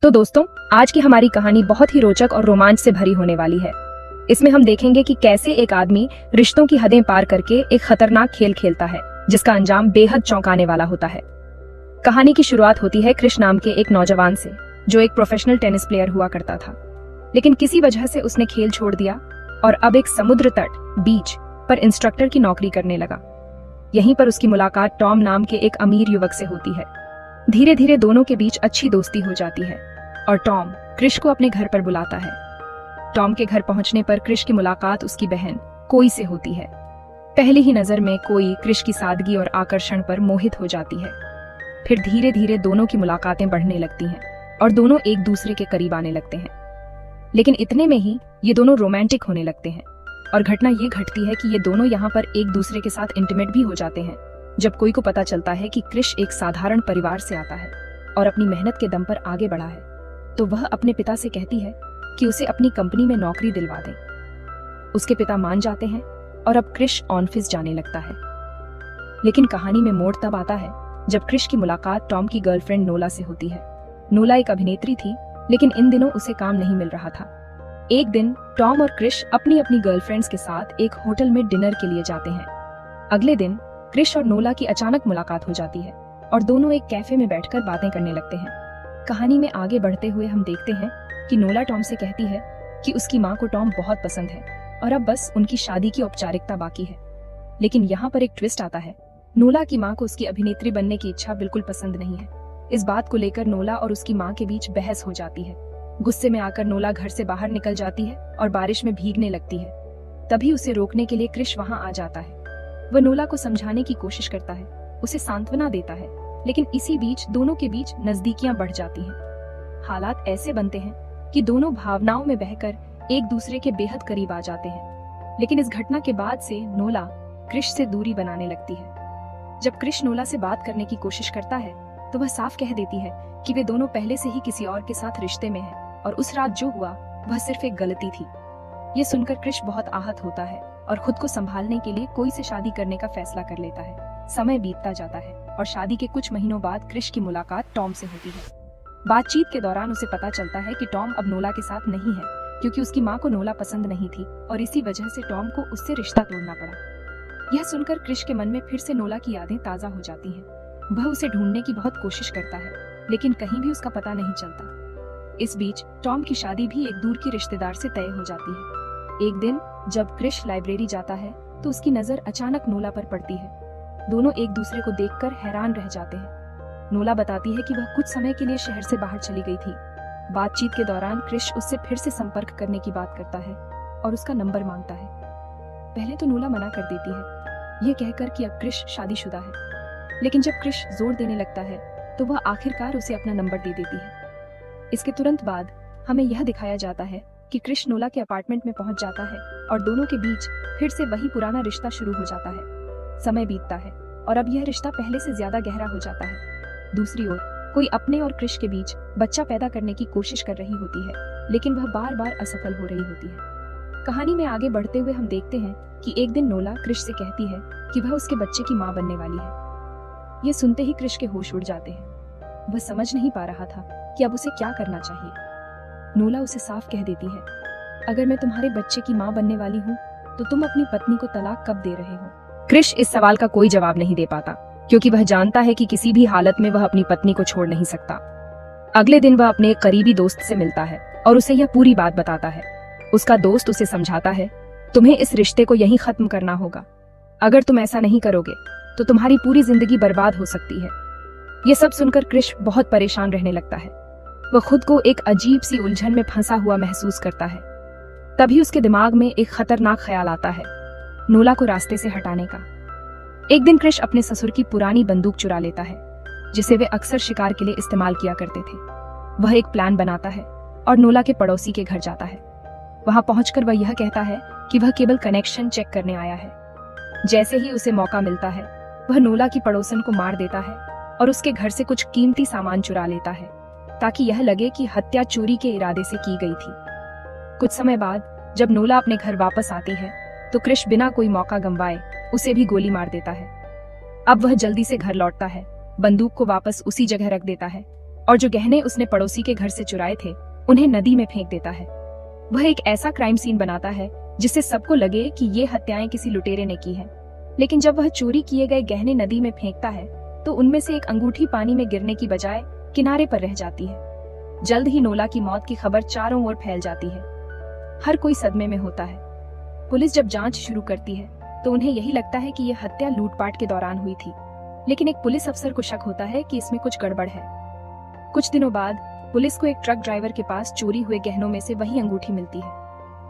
तो दोस्तों, आज की हमारी कहानी बहुत ही रोचक और रोमांच से भरी होने वाली है। इसमें हम देखेंगे कि कैसे एक आदमी रिश्तों की हदें पार करके एक खतरनाक खेल खेलता है, जिसका अंजाम बेहद चौंकाने वाला होता है। कहानी की शुरुआत होती है कृष्ण नाम के एक नौजवान से, जो एक प्रोफेशनल टेनिस प्लेयर हुआ करता था। लेकिन किसी वजह से उसने खेल छोड़ दिया और अब एक समुद्र तट बीच पर इंस्ट्रक्टर की नौकरी करने लगा। यहीं पर उसकी मुलाकात टॉम नाम के एक अमीर युवक से होती है। धीरे धीरे दोनों के बीच अच्छी दोस्ती हो जाती है और टॉम कृष को अपने घर पर बुलाता है। टॉम के घर पहुंचने पर कृष की मुलाकात उसकी बहन कोई से होती है। पहली ही नजर में कोई कृष की सादगी और आकर्षण पर मोहित हो जाती है। फिर धीरे धीरे दोनों की मुलाकातें बढ़ने लगती हैं और दोनों एक दूसरे के करीब आने लगते हैं। लेकिन इतने में ही ये दोनों रोमांटिक होने लगते हैं और घटना ये घटती है कि ये दोनों यहाँ पर एक दूसरे के साथ इंटीमेट भी हो जाते हैं। जब कोई को पता चलता है कि कृष एक साधारण परिवार से आता है और अपनी मेहनत के दम पर आगे बढ़ा है, तो वह अपने पिता से कहती है कि उसे अपनी कंपनी में नौकरी दिलवा दें। उसके पिता मान जाते हैं और अब कृष ऑफिस जाने लगता है। लेकिन कहानी में मोड़ तब आता है जब कृष की मुलाकात टॉम की गर्लफ्रेंड नोला से होती है। नोला एक अभिनेत्री थी, लेकिन इन दिनों उसे काम नहीं मिल रहा था। एक दिन टॉम और कृष अपनी अपनी गर्लफ्रेंड्स के साथ एक होटल में डिनर के लिए जाते हैं। अगले दिन कृष और नोला की अचानक मुलाकात हो जाती है और दोनों एक कैफे में बैठकर बातें करने लगते हैं। कहानी में आगे बढ़ते हुए हम देखते हैं कि नोला टॉम से कहती है कि उसकी माँ को टॉम बहुत पसंद है और अब बस उनकी शादी की औपचारिकता बाकी है। लेकिन यहाँ पर एक ट्विस्ट आता है। नोला की माँ को उसकी अभिनेत्री बनने की इच्छा बिल्कुल पसंद नहीं है। इस बात को लेकर नोला और उसकी माँ के बीच बहस हो जाती है। गुस्से में आकर नोला घर से बाहर निकल जाती है और बारिश में भीगने लगती है। तभी उसे रोकने के लिए कृष वहाँ आ जाता है। वह नोला को समझाने की कोशिश करता है, उसे सांत्वना देता है, लेकिन इसी बीच दोनों के बीच नजदीकियां बढ़ जाती हैं। हालात ऐसे बनते हैं कि दोनों भावनाओं में बहकर एक दूसरे के बेहद करीब आ जाते हैं। लेकिन इस घटना के बाद से नोला कृष से दूरी बनाने लगती है। जब कृष नोला से बात करने की कोशिश करता है तो वह साफ कह देती है कि वे दोनों पहले से ही किसी और के साथ रिश्ते में हैं और उस रात जो हुआ वह सिर्फ एक गलती थी। ये सुनकर कृष बहुत आहत होता है और खुद को संभालने के लिए कोई से शादी करने का फैसला कर लेता है। समय बीतता जाता है और शादी के कुछ महीनों बाद कृष की मुलाकात टॉम से होती है। बातचीत के दौरान उसे पता चलता है कि टॉम अब नोला के साथ नहीं है, क्योंकि उसकी माँ को नोला पसंद नहीं थी और इसी वजह से टॉम को उससे रिश्ता तोड़ना पड़ा। यह सुनकर कृष के मन में फिर से नोला की यादें ताजा हो जाती हैं। वह उसे ढूंढने की बहुत कोशिश करता है, लेकिन कहीं भी उसका पता नहीं चलता। इस बीच टॉम की शादी भी एक दूर की रिश्तेदार से तय हो जाती है। एक दिन जब कृष लाइब्रेरी जाता है तो उसकी नजर अचानक नोला पर पड़ती है। दोनों एक दूसरे को देखकर हैरान रह जाते हैं। नोला बताती है कि वह कुछ समय के लिए शहर से बाहर चली गई थी। बातचीत के दौरान कृष उससे फिर से संपर्क करने की बात करता है और उसका नंबर मांगता है। पहले तो नोला मना कर देती है, यह कहकर कि अब कृष शादीशुदा है। लेकिन जब कृष जोर देने लगता है तो वह आखिरकार उसे अपना नंबर दे देती है। इसके तुरंत बाद हमें यह दिखाया जाता है कि कृष नोला के अपार्टमेंट में पहुंच जाता है और दोनों के बीच फिर से वही पुराना रिश्ता शुरू हो जाता है। समय बीतता है और अब यह रिश्ता पहले से ज्यादा गहरा हो जाता है। दूसरी ओर कोई अपने और कृष के बीच बच्चा पैदा करने की कोशिश कर रही होती है, लेकिन वह बार बार असफल हो रही होती है। कहानी में आगे बढ़ते हुए हम देखते हैं कि एक दिन नोला कृष से कहती है कि वह उसके बच्चे की माँ बनने वाली है। यह सुनते ही कृष के होश उड़ जाते हैं। वह समझ नहीं पा रहा था कि अब उसे क्या करना चाहिए। नोला उसे साफ कह देती है, अगर मैं तुम्हारे बच्चे की माँ बनने वाली हूँ तो तुम अपनी पत्नी को तलाक कब दे रहे हो? कृष इस सवाल का कोई जवाब नहीं दे पाता, क्योंकि वह जानता है कि किसी भी हालत में वह अपनी पत्नी को छोड़ नहीं सकता। अगले दिन वह अपने एक करीबी दोस्त से मिलता है और उसे यह पूरी बात बताता है। उसका दोस्त उसे समझाता है, तुम्हें इस रिश्ते को यहीं खत्म करना होगा। अगर तुम ऐसा नहीं करोगे तो तुम्हारी पूरी जिंदगी बर्बाद हो सकती है। ये सब सुनकर कृष बहुत परेशान रहने लगता है। वह खुद को एक अजीब सी उलझन में फंसा हुआ महसूस करता है। तभी उसके दिमाग में एक खतरनाक ख्याल आता है, नोला को रास्ते से हटाने का। एक दिन कृष अपने ससुर की पुरानी बंदूक चुरा लेता है, जिसे वे अक्सर शिकार के लिए इस्तेमाल किया करते थे। वह एक प्लान बनाता है और नोला के पड़ोसी के घर जाता है। वहां पहुंचकर वह यह कहता है कि वह केबल कनेक्शन चेक करने आया है। जैसे ही उसे मौका मिलता है, वह नोला की पड़ोसन को मार देता है और उसके घर से कुछ कीमती सामान चुरा लेता है, ताकि यह लगे कि हत्या चोरी के इरादे से की गई थी। कुछ समय बाद जब नोला अपने घर वापस आती है तो कृष बिना कोई मौका गंवाए उसे भी गोली मार देता है। अब वह जल्दी से घर लौटता है, बंदूक को वापस उसी जगह रख देता है और जो गहने उसने पड़ोसी के घर से चुराए थे उन्हें नदी में फेंक देता है। वह एक ऐसा क्राइम सीन बनाता है जिससे सबको लगे कि ये हत्याएं किसी लुटेरे ने की है। लेकिन जब वह चोरी किए गए गहने नदी में फेंकता है तो उनमें से एक अंगूठी पानी में गिरने की बजाय किनारे पर रह जाती है। जल्द ही नोला की मौत की खबर चारों ओर फैल जाती है। हर कोई सदमे में होता है। पुलिस जब जांच शुरू करती है तो उन्हें यही लगता है कि यह हत्या लूटपाट के दौरान हुई थी, लेकिन एक पुलिस अफसर को शक होता है कि इसमें कुछ गड़बड़ है। कुछ दिनों बाद पुलिस को एक ट्रक ड्राइवर के पास चोरी हुए गहनों में से वही अंगूठी मिलती है।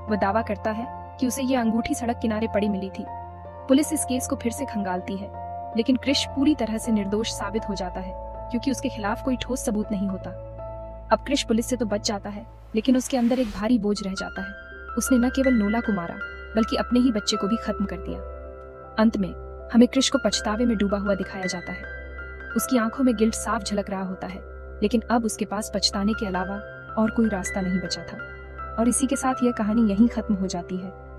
वह दावा करता है कि उसे यह अंगूठी सड़क किनारे पड़ी मिली थी। पुलिस इस केस को फिर से खंगालती है, लेकिन क्रिश पूरी तरह से निर्दोष साबित हो जाता है क्योंकि उसके खिलाफ कोई ठोस सबूत नहीं होता। अब क्रिश पुलिस से तो बच जाता है, लेकिन उसके अंदर एक भारी बोझ रह जाता है। उसने न केवल नोला को मारा बल्कि अपने ही बच्चे को भी खत्म कर दिया। अंत में हमें क्रिश को पछतावे में डूबा हुआ दिखाया जाता है। उसकी आंखों में गिल्ट साफ झलक रहा होता है, लेकिन अब उसके पास पछताने के अलावा और कोई रास्ता नहीं बचा था। और इसी के साथ यह कहानी यहीं खत्म हो जाती है।